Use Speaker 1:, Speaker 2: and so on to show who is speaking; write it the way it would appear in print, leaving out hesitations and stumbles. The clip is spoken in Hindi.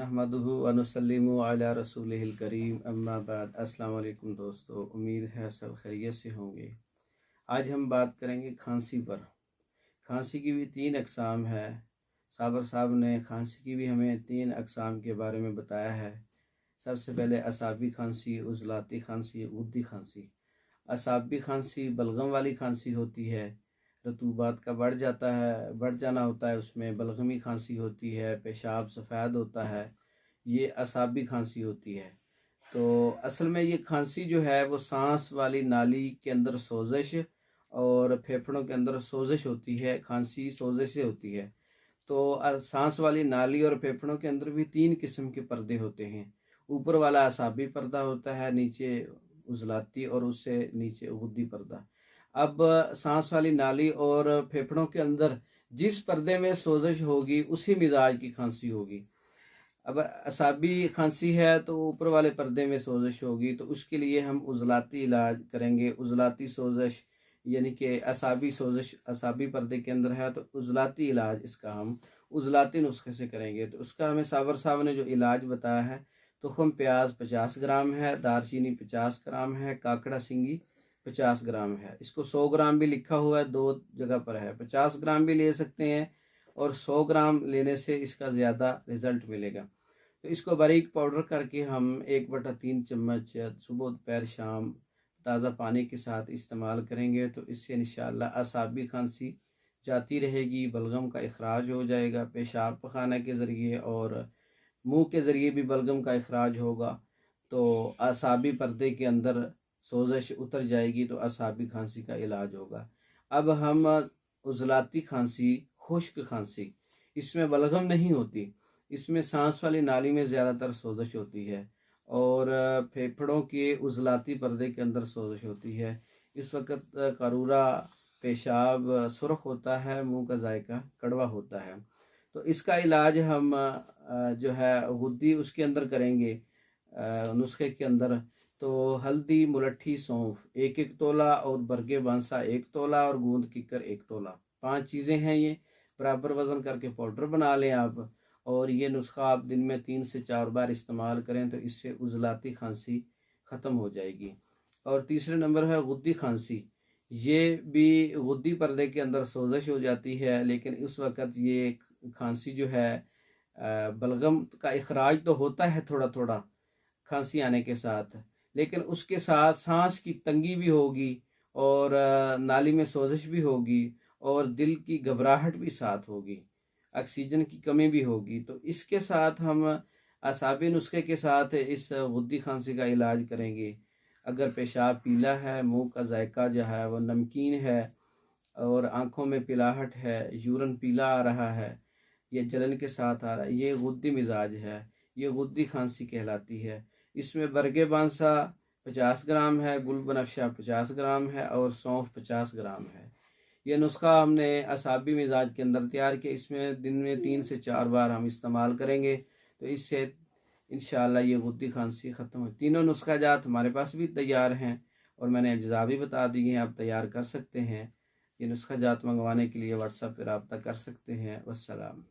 Speaker 1: नहमदुहु व नुसल्लिमु अला रसूलिहिल करीम अम्मा बाद। अस्सलाम वालेकुम दोस्तों, उम्मीद है सब खैरियत से होंगे। आज हम बात करेंगे खांसी पर। खांसी की भी 3 अक़साम है। साबर साहब ने खांसी की भी हमें 3 अक़साम के बारे में बताया है। सबसे पहले असाबी खांसी, उज़लाती खांसी, उद्दी खांसी। असाबी खांसी बलगम वाली खांसी होती है, रतूबात का बढ़ जाना होता है, उसमें बलगमी खांसी होती है, पेशाब सफ़ेद होता है, ये असाबी खांसी होती है। तो असल में ये खांसी जो है वो सांस वाली नाली के अंदर सोजिश और फेफड़ों के अंदर सोजिश होती है। खांसी सोजिश से होती है। तो सांस वाली नाली और फेफड़ों के अंदर भी 3 किस्म के पर्दे होते हैं। ऊपर वाला असाबी पर्दा होता है, नीचे उज़लाती और उससे नीचे गुद्दी पर्दा। अब सांस वाली नाली और फेफड़ों के अंदर जिस पर्दे में सोजिश होगी उसी मिजाज की खांसी होगी। अब असाबी खांसी है तो ऊपर वाले पर्दे में सोजिश होगी, तो उसके लिए हम उज़लाती इलाज करेंगे। उज़लाती सोजिश यानी कि असाबी सोजिश असाबी पर्दे के अंदर है, तो उज़लाती इलाज इसका हम उज़लाती नुस्खे से करेंगे। तो उसका हमें साबर साहब ने जो इलाज बताया है, तुखम प्याज 50 ग्राम है, दारचीनी 50 ग्राम है, काकड़ा सिंगी 50 ग्राम है। इसको 100 ग्राम भी लिखा हुआ है, 2 जगह पर है। 50 ग्राम भी ले सकते हैं और 100 ग्राम लेने से इसका ज़्यादा रिज़ल्ट मिलेगा। तो इसको बारीक पाउडर करके हम 1/3 चम्मच सुबह दोपहर शाम ताज़ा पानी के साथ इस्तेमाल करेंगे, तो इससे इंशाअल्लाह असाबी खांसी जाती रहेगी, बलगम का इखराज हो जाएगा, पेशाब पखाना के ज़रिए और मुंह के ज़रिए भी बलगम का इखराज होगा। तो असाबी पर्दे के अंदर सोजिश उतर जाएगी, तो असाबी खांसी का इलाज होगा। अब हम उज़लाती खांसी, खुश्क खांसी, इसमें बलगम नहीं होती, इसमें सांस वाली नाली में ज़्यादातर सोजिश होती है और फेफड़ों के उज़लाती पर्दे के अंदर सोजिश होती है। इस वक्त करूरा, पेशाब सुर्ख होता है, मुंह का जायका कड़वा होता है। तो इसका इलाज हम जो है गुद्दी उसके अंदर करेंगे। नुस्खे के अंदर तो हल्दी, मुलट्ठी, सौंफ 1-1 तोला और बरगे बांसा 1 तोला और गूंद किकर 1 तोला, 5 चीज़ें हैं ये। बराबर वज़न करके पाउडर बना लें आप, और ये नुस्खा आप दिन में 3 से 4 बार इस्तेमाल करें, तो इससे उज़लाती खांसी ख़त्म हो जाएगी। और तीसरे नंबर है गुद्दी खांसी। ये भी गुद्दी पर्दे के अंदर सोजिश हो जाती है, लेकिन उस वक़्त ये खांसी जो है बलगम का इखराज तो होता है थोड़ा थोड़ा खांसी आने के साथ, लेकिन उसके साथ सांस की तंगी भी होगी और नाली में सोजिश भी होगी और दिल की घबराहट भी साथ होगी, ऑक्सीजन की कमी भी होगी। तो इसके साथ हम असाबी नुस्खे के साथ इस गुद्दी खांसी का इलाज करेंगे। अगर पेशाब पीला है, मुंह का जायका जो है वो नमकीन है और आँखों में पिलाहट है, यूरन पीला आ रहा है, ये जलन के साथ आ रहा है, ये गुद्दी मिजाज है, ये गुद्दी खांसी कहलाती है। इसमें बरगे बांसा 50 ग्राम है, गुल बनफशा 50 ग्राम है और सौंफ 50 ग्राम है। ये नुस्खा हमने असाबी मिजाज के अंदर तैयार किया। इसमें दिन में 3 से 4 बार हम इस्तेमाल करेंगे, तो इससे इंशाअल्लाह ये गुद्दी खांसी ख़त्म हो। तीनों नुस्खा जात हमारे पास भी तैयार हैं और मैंने अज्जा भी बता दिए हैं, आप तैयार कर सकते हैं। ये नुस्खा जात मंगवाने के लिए व्हाट्सएप पर रब्ता कर सकते हैं। वस्सलाम।